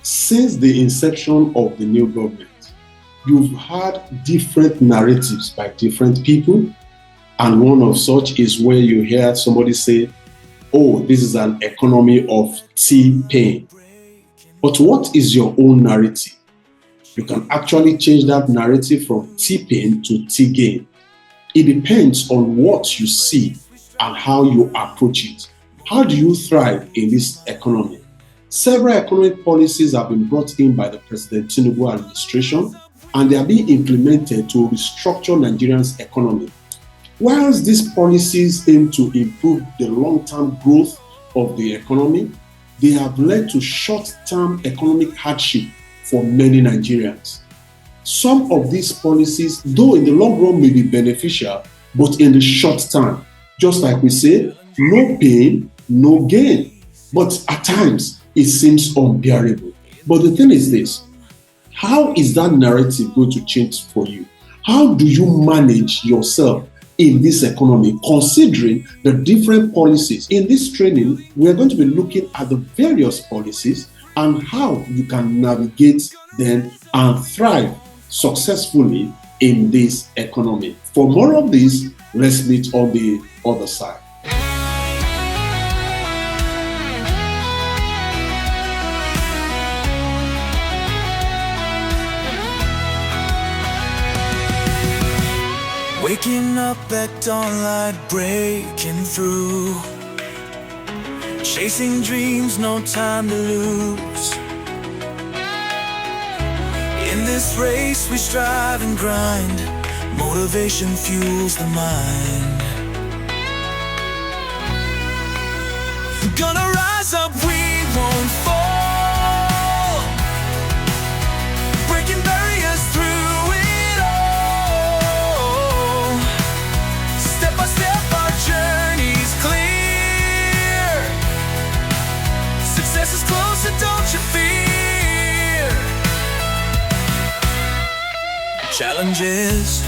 Since the inception of the new government, you've had different narratives by different people. And one of such is where you hear somebody say, oh, this is an economy of T-pain. But what is your own narrative? You can actually change that narrative from T-pain to T-gain. It depends on what you see and how you approach it. How do you thrive in this economy? Several economic policies have been brought in by the President Tinubu administration, and they are being implemented to restructure Nigerians' economy. Whilst these policies aim to improve the long-term growth of the economy, they have led to short-term economic hardship for many Nigerians. Some of these policies, though in the long run may be beneficial, but in the short term, just like we say, no pain, no gain. But at times, it seems unbearable. But the thing is this, how is that narrative going to change for you? How do you manage yourself in this economy, considering the different policies? In this training, we are going to be looking at the various policies and how you can navigate them and thrive successfully in this economy. For more of this, let's meet on the other side. Waking up at dawnlight, breaking through, chasing dreams, no time to lose. In this race we strive and grind, motivation fuels the mind. Gonna rise up, we won't fall, breaking barriers through it all. Step by step our journey's clear, success is close and don't you fear. Challenges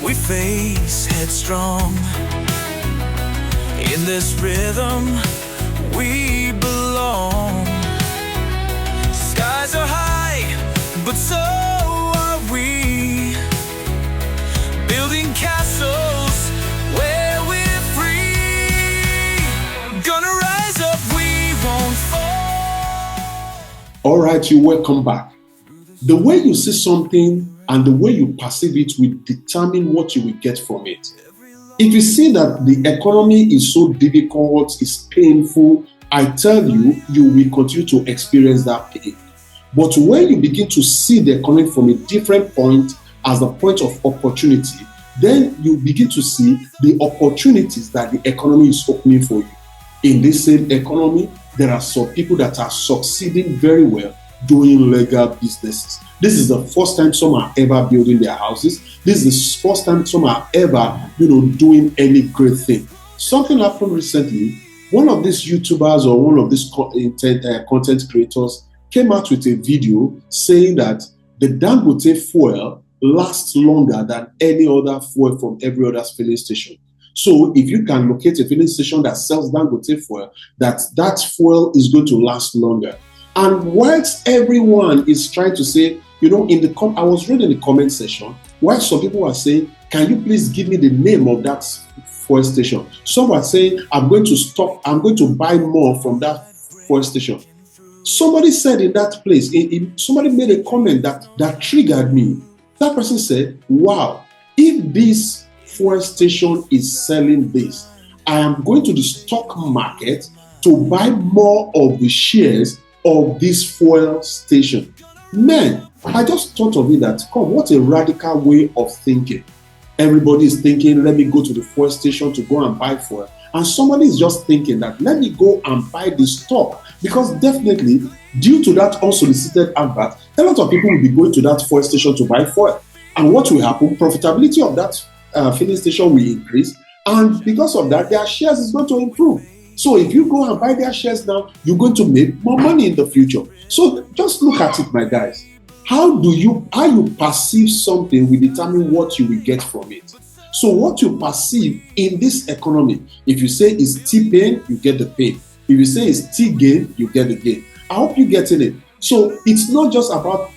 we face headstrong, in this rhythm we belong. Skies are high, but so are we, building castles where we're free. Gonna rise up, we won't fall. All right, you welcome back. The way you see something and the way you perceive it will determine what you will get from it. If you see that the economy is so difficult, it's painful, I tell you, you will continue to experience that pain. But when you begin to see the economy from a different point, as a point of opportunity, then you begin to see the opportunities that the economy is opening for you. In this same economy, there are some people that are succeeding very well doing legal businesses. This is the first time some are ever building their houses. This is the first time some are ever, doing any great thing. Something happened recently. One of these YouTubers or one of these content creators came out with a video saying that the Dangote fuel lasts longer than any other fuel from every other filling station. So if you can locate a filling station that sells Dangote fuel, that fuel is going to last longer. And whilst everyone is trying to say, I was reading the comment section, while some people were saying, can you please give me the name of that fuel station? Some were saying, I'm going to buy more from that fuel station. Somebody said in that place, somebody made a comment that triggered me. That person said, wow, if this fuel station is selling this, I am going to the stock market to buy more of the shares of this fuel station. Man, I just thought of it that, what a radical way of thinking. Everybody is thinking, let me go to the fuel station to go and buy fuel. And somebody is just thinking that, let me go and buy the stock. Because definitely, due to that unsolicited advert, a lot of people will be going to that fuel station to buy fuel. And what will happen? Profitability of that filling station will increase. And because of that, their shares is going to improve. So if you go and buy their shares now, you're going to make more money in the future. So just look at it, my guys. How you perceive something will determine what you will get from it. So what you perceive in this economy, if you say it's T-pain, you get the pain. If you say it's T-gain, you get the gain. I hope you're getting it. So it's not just about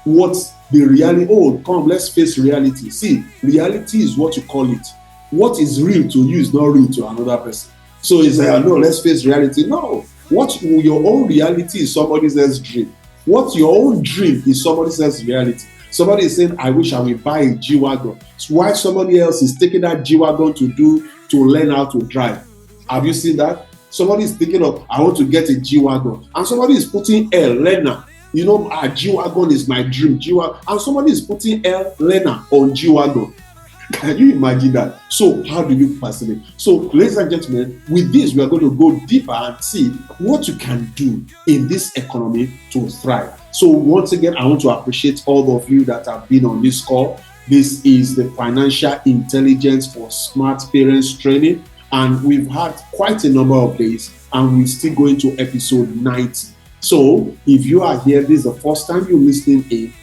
what the reality. Oh, come, let's face reality. See, reality is what you call it. What is real to you is not real to another person. So it's like, no, let's face reality. No, what your own reality is somebody else's dream. What your own dream is somebody else's reality. Somebody is saying, I wish I would buy a G-Wagon. So why somebody else is taking that G-Wagon to learn how to drive. Have you seen that? Somebody is thinking of, I want to get a G-Wagon. And somebody is putting L, learner. You know, G-Wagon is my dream. G-Wagon. And somebody is putting L, learner on G-Wagon. Can you imagine that? So how do you perceive it? So, ladies and gentlemen, with this, we are going to go deeper and see what you can do in this economy to thrive. So once again, I want to appreciate all of you that have been on this call. This is the Financial Intelligence for Smart Parents training. And we've had quite a number of days, and we're still going to episode 90. So if you are here, this is the first time you're listening in,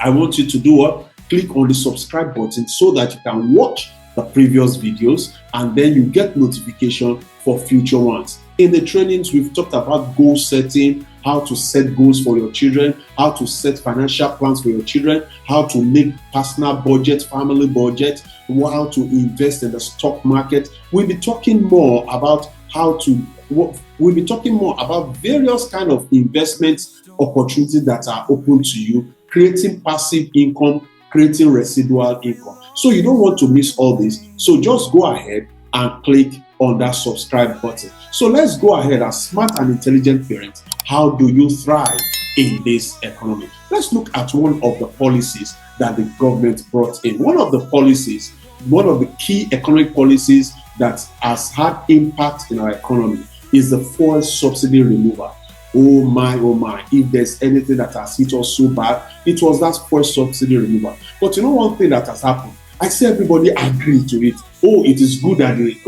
I want you to do what? Click on the subscribe button so that you can watch the previous videos and then you get notification for future ones. In the trainings, we've talked about goal setting, how to set goals for your children, how to set financial plans for your children, how to make personal budget, family budget, how to invest in the stock market. We'll be talking more about we'll be talking more about various kind of investment opportunities that are open to you, creating passive income, creating residual income. So you don't want to miss all this. So just go ahead and click on that subscribe button. So let's go ahead as smart and intelligent parents. How do you thrive in this economy? Let's look at one of the policies that the government brought in. One of the key economic policies that has had impact in our economy is the fuel subsidy removal. Oh my, if there's anything that has hit us so bad, it was that fuel subsidy removal. But you know one thing that has happened? I see everybody agree to it. Oh, it is good that they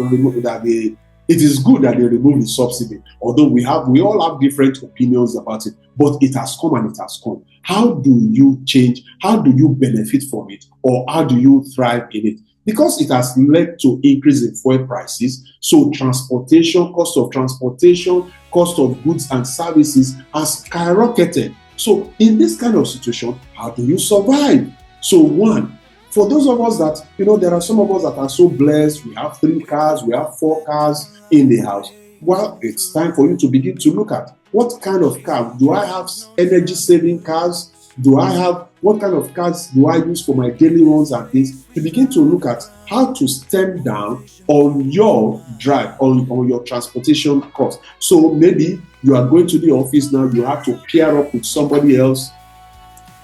remove the subsidy. Although we all have different opinions about it, but it has come and it has come. How do you change? How do you benefit from it? Or how do you thrive in it? Because it has led to increase in fuel prices, so cost of transportation, cost of goods and services has skyrocketed. So in this kind of situation, how do you survive? So one, for those of us that, there are some of us that are so blessed, we have 3 cars, we have 4 cars in the house. Well, it's time for you to begin to look at what kind of car. Do I have energy saving cars? What kind of cars do I use for my daily runs and things? To begin to look at how to stem down on your drive, on your transportation cost. So maybe you are going to the office now, you have to pair up with somebody else.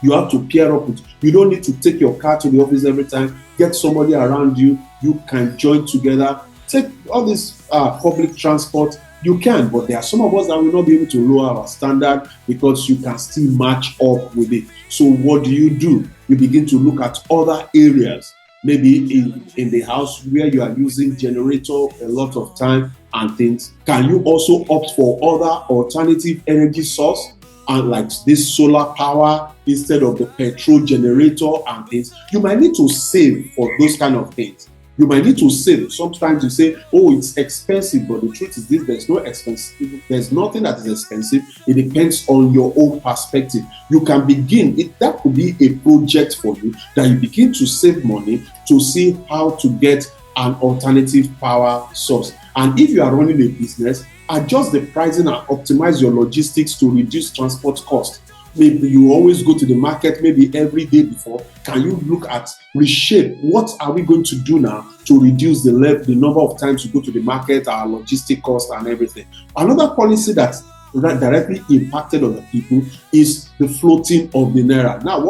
You don't need to take your car to the office every time. Get somebody around you. You can join together. Take all this public transport. You can, but there are some of us that will not be able to lower our standard because you can still match up with it. So what do? You begin to look at other areas, maybe in the house where you are using generator a lot of time and things. Can you also opt for other alternative energy source? And like this solar power instead of the petrol generator and things. You might need to save for those kind of things. You might need to save. Sometimes you say, oh, it's expensive, but the truth is this, there's no expensive. There's nothing that is expensive. It depends on your own perspective. You can begin, that could be a project for you, that you begin to save money to see how to get an alternative power source. And if you are running a business, adjust the pricing and optimize your logistics to reduce transport cost. Maybe you always go to the market maybe every day before. Can you look at reshape? What are we going to do now to reduce the number of times we go to the market, our logistic cost and everything? Another policy that directly impacted on the people is the floating of the Naira. Now,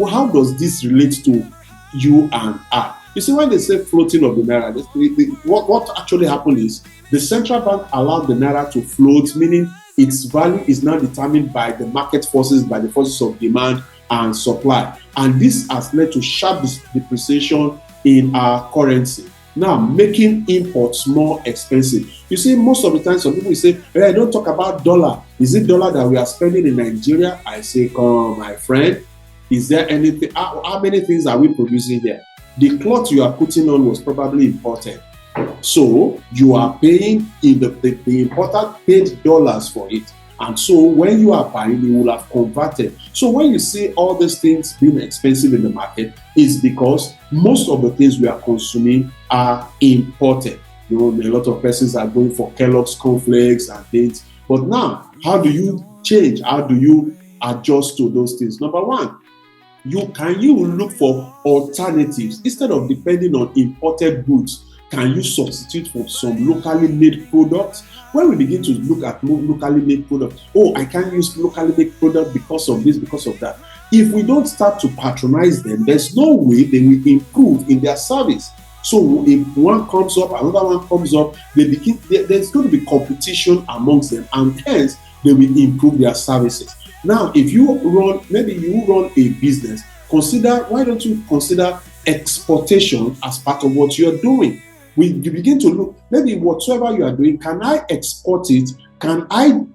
how does this relate to you and I? You see, when they say floating of the Naira, what actually happened is the central bank allowed the Naira to float, meaning its value is now determined by the market forces, by the forces of demand and supply. And this has led to sharp depreciation in our currency, now making imports more expensive. You see, most of the time, some people say, hey, don't talk about dollar. Is it dollar that we are spending in Nigeria? I say, come, my friend, is there anything? How many things are we producing here? The cloth you are putting on was probably imported. So you are paying, the importer paid dollars for it. And so when you are buying, you will have converted. So when you see all these things being expensive in the market, it's because most of the things we are consuming are imported. You know, a lot of persons are going for Kellogg's cornflakes and things. But now, how do you change? How do you adjust to those things? Number one, you look for alternatives instead of depending on imported goods. Can you substitute for some locally made products? When we begin to look at locally made products, oh, I can't use locally made product because of this, because of that. If we don't start to patronize them, there's no way they will improve in their service. So if one comes up, another one comes up, there's going to be competition amongst them, and hence they will improve their services. Now, if maybe you run a business, why don't you consider exportation as part of what you're doing? You begin to look, maybe whatsoever you are doing, can I export it? Can I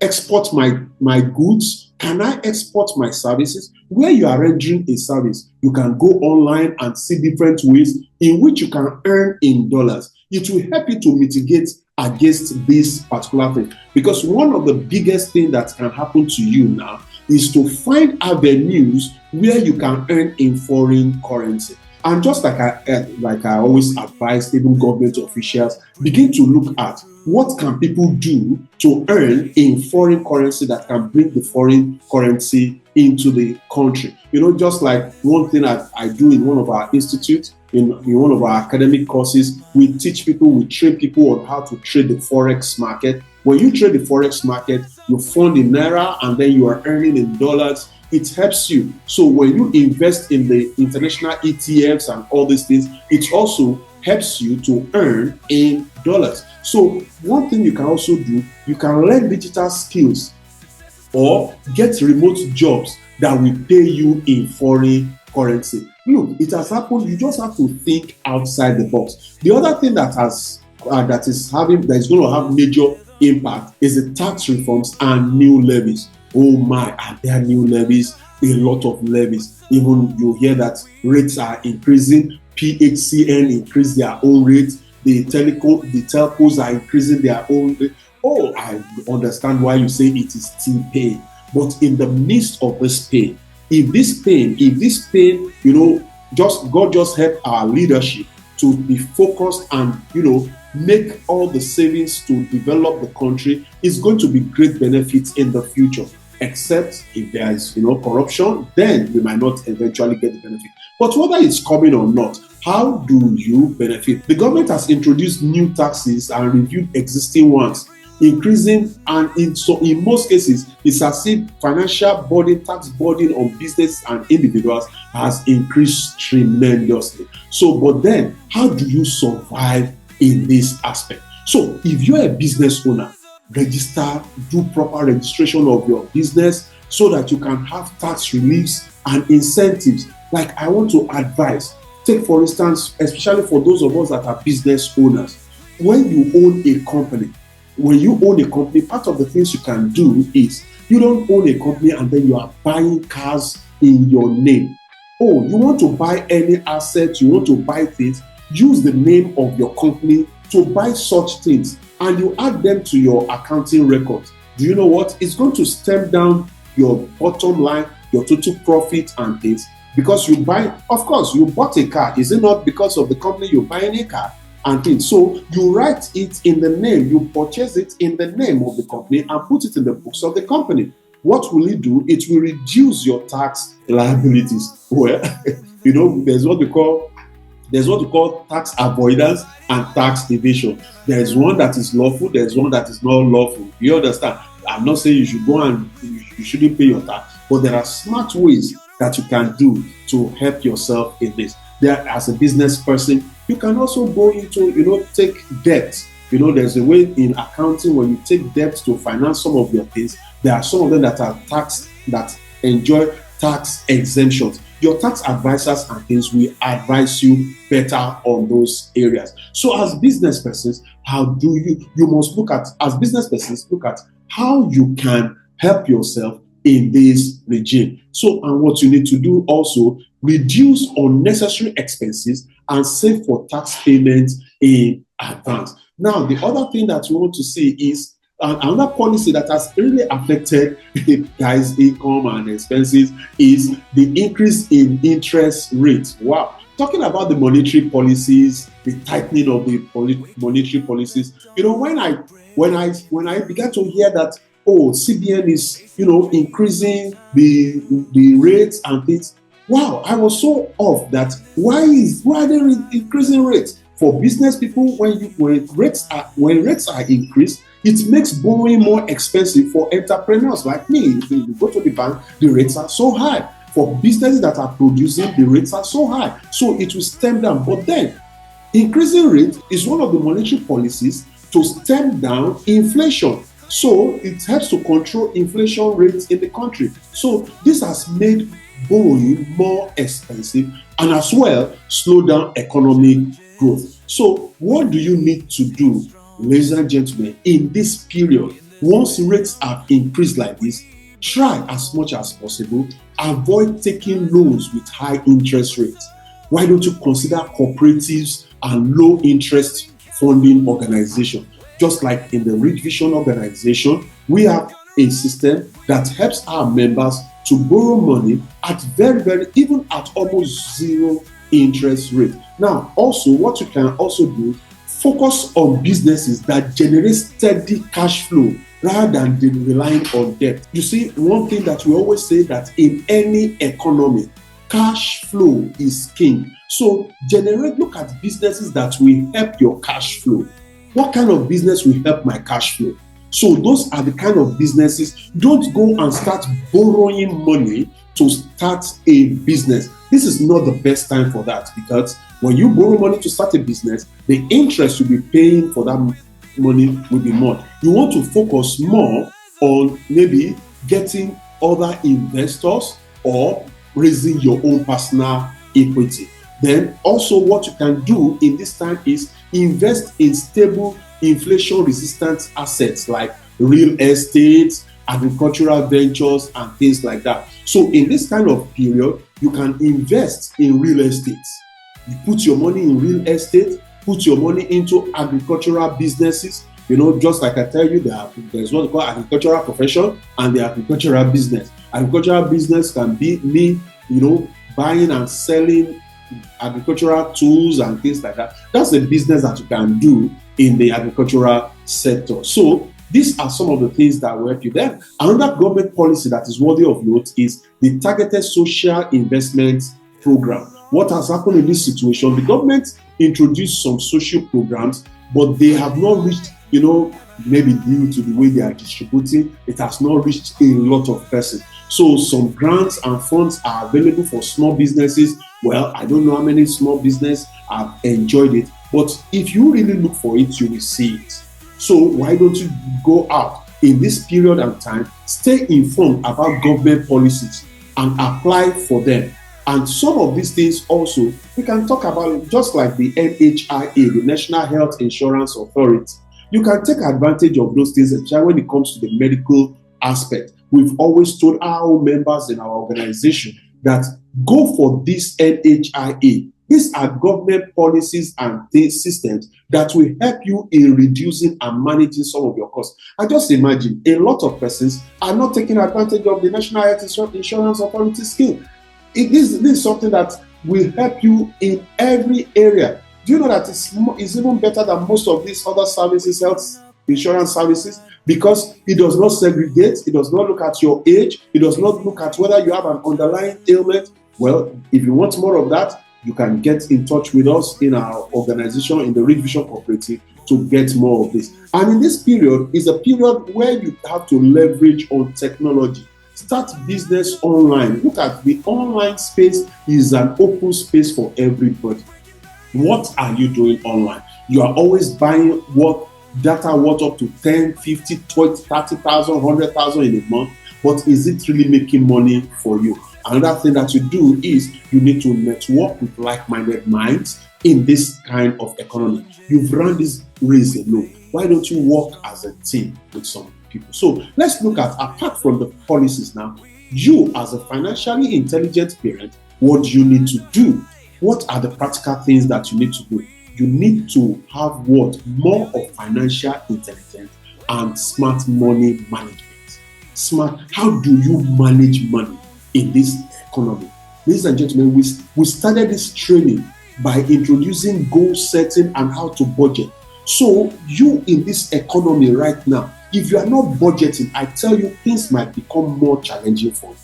export my goods? Can I export my services? Where you are rendering a service, you can go online and see different ways in which you can earn in dollars. It will help you to mitigate against this particular thing. Because one of the biggest things that can happen to you now is to find avenues where you can earn in foreign currency. And just like I always advise even government officials, begin to look at what can people do to earn in foreign currency that can bring the foreign currency into the country. You know, just like one thing I do in one of our institutes, in one of our academic courses, we train people on how to trade the forex market. When you trade the forex market, you fund in Naira and then you are earning in dollars. It helps you. So when you invest in the international ETFs and all these things, it also helps you to earn in dollars. So one thing you can also do, you can learn digital skills or get remote jobs that will pay you in foreign currency. Look, it has happened. You just have to think outside the box. The other thing that is going to have major impact is the tax reforms and new levies. Oh my, are there new levies? A lot of levies. Even you hear that rates are increasing. PHCN increased their own rates. The telcos are increasing their own rate. Oh, I understand why you say it is still pain. But in the midst of this pain, if this pain, God just help our leadership to be focused and, make all the savings to develop the country, is going to be great benefits in the future. Except if there is, corruption, then we might not eventually get the benefit. But whether it's coming or not, how do you benefit? The government has introduced new taxes and reviewed existing ones, increasing, and in most cases, it's as if tax burden on business and individuals has increased tremendously. So, but then, how do you survive in this aspect? So, if you're a business owner, do proper registration of your business so that you can have tax reliefs and incentives. Like I want to advise, take for instance, especially for those of us that are business owners, when you own a company, part of the things you can do is you don't own a company and then you are buying cars in your name. Oh, you want to buy any asset, you want to buy things, use the name of your company to buy such things, and you add them to your accounting records. Do you know what? It's going to stem down your bottom line, your total profit and things, because you bought a car. Is it not because of the company you're buying a car and things? So you write it in the name, you purchase it in the name of the company and put it in the books of the company. What will it do? It will reduce your tax liabilities. Well, there's what we call tax avoidance and tax evasion. There is one that is lawful, there is one that is not lawful. You understand? I'm not saying you should go and you shouldn't pay your tax, but there are smart ways that you can do to help yourself in this. There, as a business person, you can also go into, take debt. There's a way in accounting when you take debt to finance some of your things. There are some of them that are taxed, that enjoy tax exemptions. Your tax advisors and things will advise you better on those areas. So as business persons, look at how you can help yourself in this regime. So, and what you need to do also, reduce unnecessary expenses and save for tax payments in advance. Now, the other thing that you want to see is And another policy that has really affected guys' income and expenses is the increase in interest rates. Wow. Talking about the monetary policies, the tightening of the monetary policies, when I began to hear that, oh, CBN is, increasing the rates and things. Wow, I was so off that why are they increasing rates for business people? When rates are increased, it makes borrowing more expensive for entrepreneurs like me. If you go to the bank, the rates are so high. For businesses that are producing, the rates are so high. So it will stem down. But then, increasing rate is one of the monetary policies to stem down inflation. So it helps to control inflation rates in the country. So this has made borrowing more expensive and as well slow down economic growth. So what do you need to do, ladies and gentlemen, in this period? Once rates have increased like this, try as much as possible, avoid taking loans with high interest rates. Why don't you consider cooperatives and low interest funding organizations? Just like in the Rich Vision organization, we have a system that helps our members to borrow money at very, even at almost zero interest rate. Now, also, what you can also do, focus on businesses that generate steady cash flow rather than relying on debt. You see, one thing that we always say that in any economy, cash flow is king. So look at businesses that will help your cash flow. What kind of business will help my cash flow? So those are the kind of businesses. Don't go and start borrowing money to start a business. This is not the best time for that, because when you borrow money to start a business, the interest you'll be paying for that money will be more. You want to focus more on maybe getting other investors or raising your own personal equity. Then also what you can do in this time is invest in stable inflation-resistant assets like real estate, agricultural ventures, and things like that. So in this kind of period, you can invest in real estate. You put your money in real estate, put your money into agricultural businesses. Just like I tell you, there's what we call agricultural profession and the agricultural business. Agricultural business can be me, buying and selling agricultural tools and things like that. That's a business that you can do in the agricultural sector. So these are some of the things that will help you. Then another government policy that is worthy of note is the targeted social investment program. What has happened in this situation? The government introduced some social programs, but they have not reached, maybe due to the way they are distributing, it has not reached a lot of persons. So some grants and funds are available for small businesses. Well, I don't know how many small businesses have enjoyed it, but if you really look for it, you will see it. So why don't you go out in this period of time, stay informed about government policies and apply for them. And some of these things also, we can talk about, just like the NHIA, the National Health Insurance Authority. You can take advantage of those things, especially when it comes to the medical aspect. We've always told our members in our organization that go for this NHIA. These are government policies and systems that will help you in reducing and managing some of your costs. I just imagine a lot of persons are not taking advantage of the National Health Insurance Authority scheme. This is something that will help you in every area. Do you know that it's even better than most of these other services, health insurance services, because it does not segregate, it does not look at your age, it does not look at whether you have an underlying ailment. Well, if you want more of that, you can get in touch with us in our organization, in the Rich Vision Cooperative, to get more of this. And in this period is a period where you have to leverage on technology. Start business online. Look at the online space is an open space for everybody. What are you doing online? You are always buying data worth up to 10, 50, 20, 30,000, 100,000 in a month, but is it really making money for you? Another thing that you do is you need to network with like-minded minds in this kind of economy. You've run this race alone. Why don't you work as a team with some people? So let's look at, apart from the policies now, you as a financially intelligent parent, what do you need to do? What are the practical things that you need to do? You need to have more of financial intelligence and smart money management. Smart, how do you manage money in this economy? Ladies and gentlemen, we started this training by introducing goal setting and how to budget. So you in this economy right now, if you are not budgeting, I tell you, things might become more challenging for you.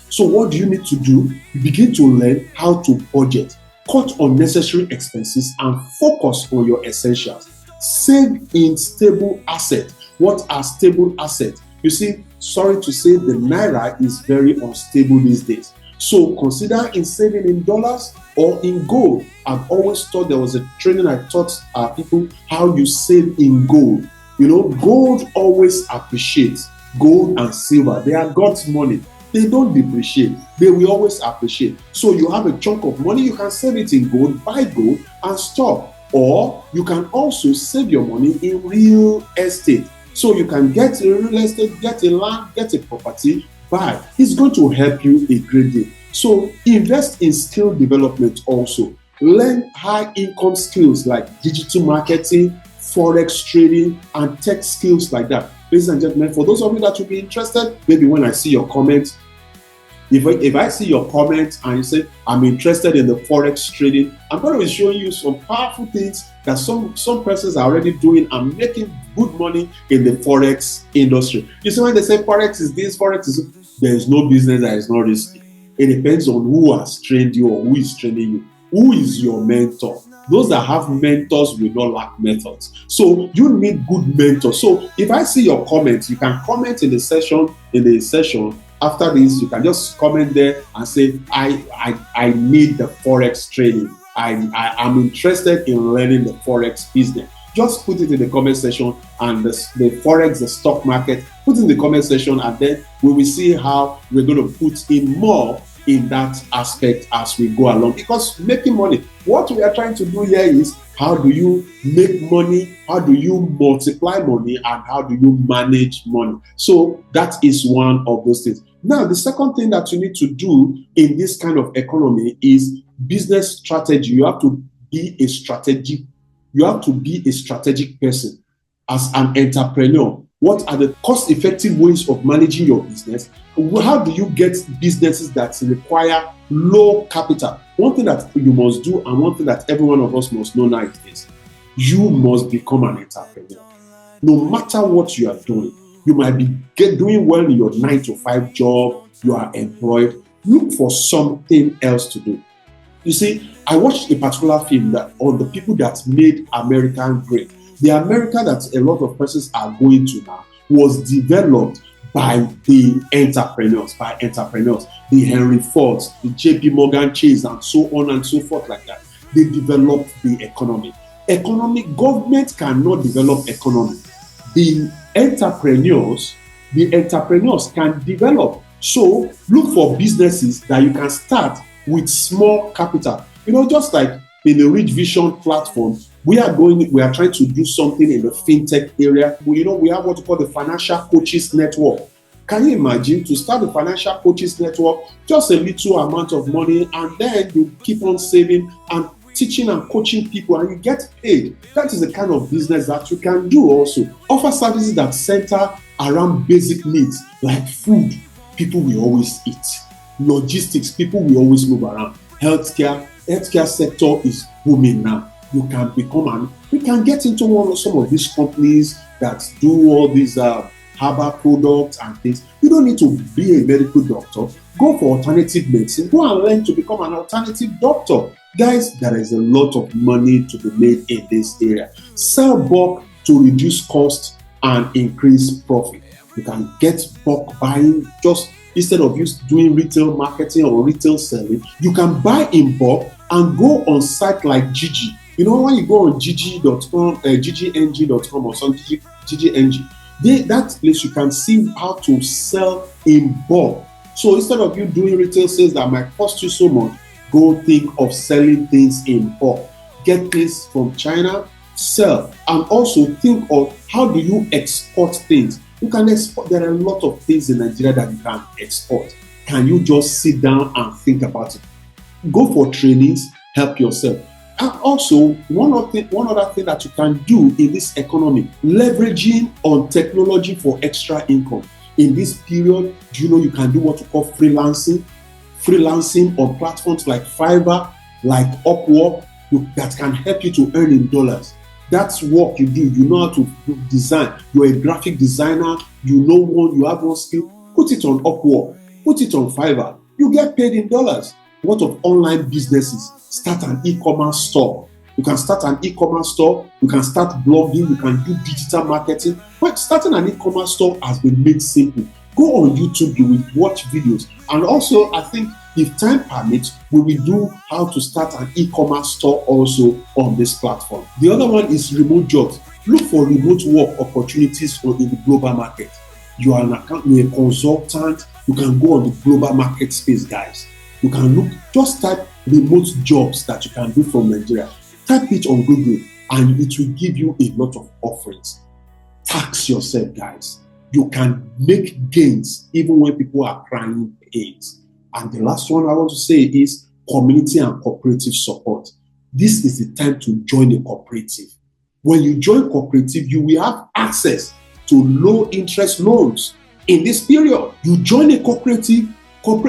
So what do you need to do? Begin to learn how to budget, cut unnecessary expenses, and focus on your essentials. Save in stable assets. What are stable assets? You see, sorry to say, the Naira is very unstable these days. So consider in saving in dollars or in gold. I've always thought there was a training I taught people how you save in gold. You know, gold always appreciates. Gold and silver, they are God's money. They don't depreciate. They will always appreciate. So you have a chunk of money, you can save it in gold, buy gold and store. Or you can also save your money in real estate. So you can get a real estate, get a land, get a property, buy. It's going to help you a great deal. So invest in skill development also. Learn high income skills like digital marketing, forex trading, and tech skills like that. Ladies and gentlemen, for those of you that will be interested, maybe when I see your comments, if I see your comment and you say, I'm interested in the forex trading, I'm going to be showing you some powerful things that some persons are already doing and making good money in the forex industry. You see, when they say forex is this, forex is, there is no business that is not risky. It depends on who has trained you or who is training you. Who is your mentor? Those that have mentors will not lack methods. So you need good mentors. So if I see your comments, you can comment in the session. After this, you can just comment there and say, I need the forex training. I'm interested in learning the forex business. Just put it in the comment section, and the forex, the stock market, put it in the comment section, and then we will see how we're going to put in more in that aspect as we go along. Because making money, what we are trying to do here is, how do you make money, how do you multiply money, and how do you manage money? So that is one of those things. Now, the second thing that you need to do in this kind of economy is business strategy. You have to be a strategic person as an entrepreneur. What are the cost-effective ways of managing your business? How do you get businesses that require low capital? One thing that you must do, and one thing that every one of us must know now, is this: you must become an entrepreneur. No matter what you are doing, you might be doing well in your 9-to-5 job, you are employed. Look for something else to do. You see, I watched a particular film on the people that made America great. The America that a lot of persons are going to now was developed by the entrepreneurs, the Henry Fords, the JP Morgan Chase, and so on and so forth like that. They developed the economy. Government cannot develop economy. The entrepreneurs can develop. So look for businesses that you can start with small capital. You know, just like in the Rich Vision platform, we are trying to do something in the fintech area. We have what we call the Financial Coaches Network. Can you imagine to start the Financial Coaches Network, just a little amount of money, and then you keep on saving and teaching and coaching people, and you get paid? That is the kind of business that you can do also. Offer services that center around basic needs like food. People will always eat. Logistics, people will always move around. Healthcare sector is booming now. You can get into some of these companies that do all these herbal products and things. You don't need to be a medical doctor. Go for alternative medicine. Go and learn to become an alternative doctor. Guys, there is a lot of money to be made in this area. Sell bulk to reduce cost and increase profit. You can get bulk buying. Just instead of you doing retail marketing or retail selling, you can buy in bulk and go on site like Gigi. You know, when you go on gg.com, ggng.com or something, ggng, that place you can see how to sell in bulk. So instead of you doing retail sales that might cost you so much, go think of selling things in bulk. Get things from China, sell, and also think of how do you export things. You can export. There are a lot of things in Nigeria that you can export. Can you just sit down and think about it? Go for trainings, help yourself. And also, one other thing that you can do in this economy, leveraging on technology for extra income. In this period, do you know you can do what you call freelancing? Freelancing on platforms like Fiverr, like Upwork, that can help you to earn in dollars. That's work you do. You know how to design. You're a graphic designer. You have one skill. Put it on Upwork. Put it on Fiverr. You get paid in dollars. What of online businesses? Start an e-commerce store. You can start an e-commerce store. You can start blogging. You can do digital marketing. But starting an e-commerce store has been made simple. Go on YouTube. You will watch videos. And also, I think if time permits, we will do how to start an e-commerce store also on this platform. The other one is remote jobs. Look for remote work opportunities in the global market. You are you're a consultant. You can go on the global market space, guys. You can just type remote jobs that you can do from Nigeria. Type it on Google and it will give you a lot of offerings. Tax yourself, guys. You can make gains even when people are crying pains. And the last one I want to say is community and cooperative support. This is the time to join a cooperative. When you join cooperative, you will have access to low interest loans. In this period, you join a cooperative.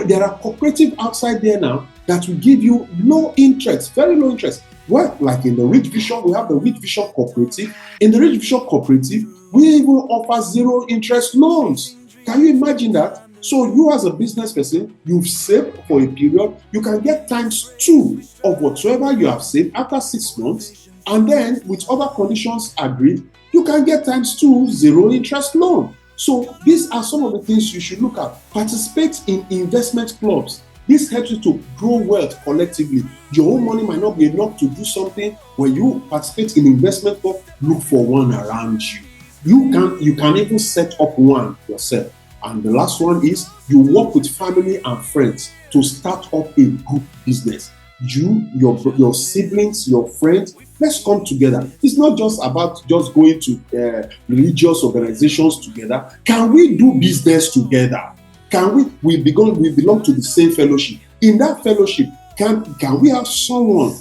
There are cooperatives outside there now that will give you low interest, very low interest. Well, like in the Rich Vision, we have the Rich Vision Cooperative. In the Rich Vision Cooperative, we even offer zero interest loans. Can you imagine that? So you as a business person, you've saved for a period, you can get ×2 of whatsoever you have saved after 6 months. And then with other conditions agreed, you can get ×2 zero interest loan. So these are some of the things you should look at. Participate in investment clubs. This helps you to grow wealth collectively. Your own money might not be enough to do something. When you participate in investment club, look for one around you. You can even set up one yourself. And the last one is you work with family and friends to start up a group business. You, your siblings, your friends, let's come together. It's not just about just going to religious organizations together. Can we do business together? Can we belong to the same fellowship? In that fellowship, can we have someone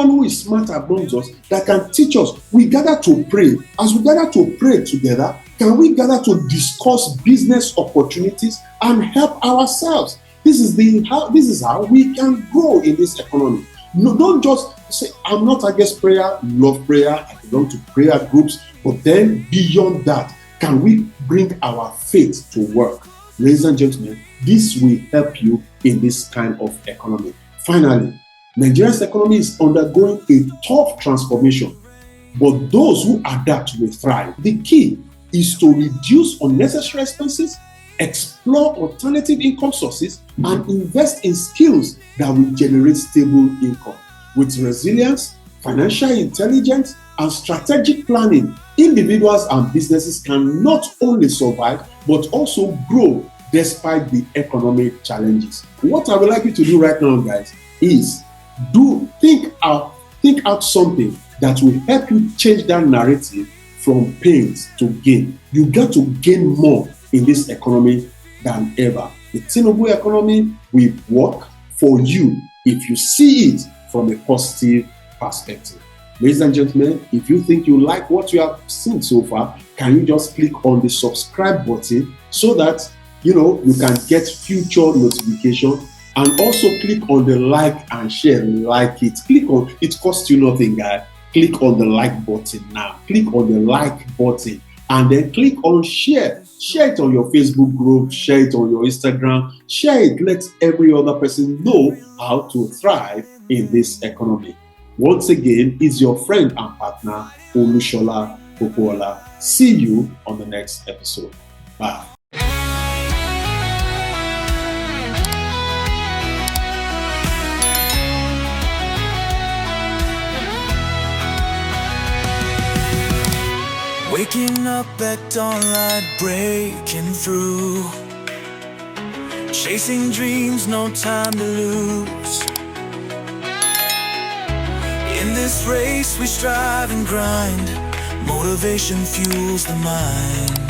who is smart amongst us that can teach us? We gather to pray. As we gather to pray together, can we gather to discuss business opportunities and help ourselves? This is how we can grow in this economy. No, don't just say, I'm not against prayer, love prayer, I belong to prayer groups, but then beyond that, can we bring our faith to work? Ladies and gentlemen, this will help you in this kind of economy. Finally, Nigeria's economy is undergoing a tough transformation, but those who adapt will thrive. The key is to reduce unnecessary expenses, explore alternative income sources, and invest in skills that will generate stable income. With resilience, financial intelligence, and strategic planning, individuals and businesses can not only survive, but also grow despite the economic challenges. What I would like you to do right now, guys, is think out something that will help you change that narrative from pains to gain. You got to gain more in this economy than ever. The Tinubu economy will work for you if you see it from a positive perspective. Ladies and gentlemen, if you think you like what you have seen so far, can you just click on the subscribe button so that you can get future notification, and also click on the like and share. Like it. It costs you nothing, guys. Click on the like button now. Click on the like button and then click on share. Share it on your Facebook group, share it on your Instagram, share it. Let every other person know how to thrive in this economy. Once again, it's your friend and partner, Olushola Popola. See you on the next episode. Bye. Waking up at dawn, light breaking through, chasing dreams, no time to lose. In this race we strive and grind, motivation fuels the mind.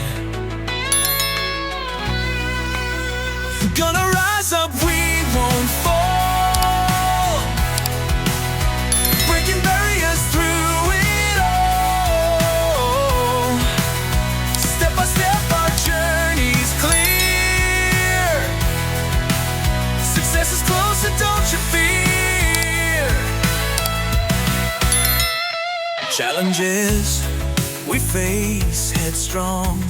Gonna rise up, we won't fall, breaking back Challenges we face headstrong.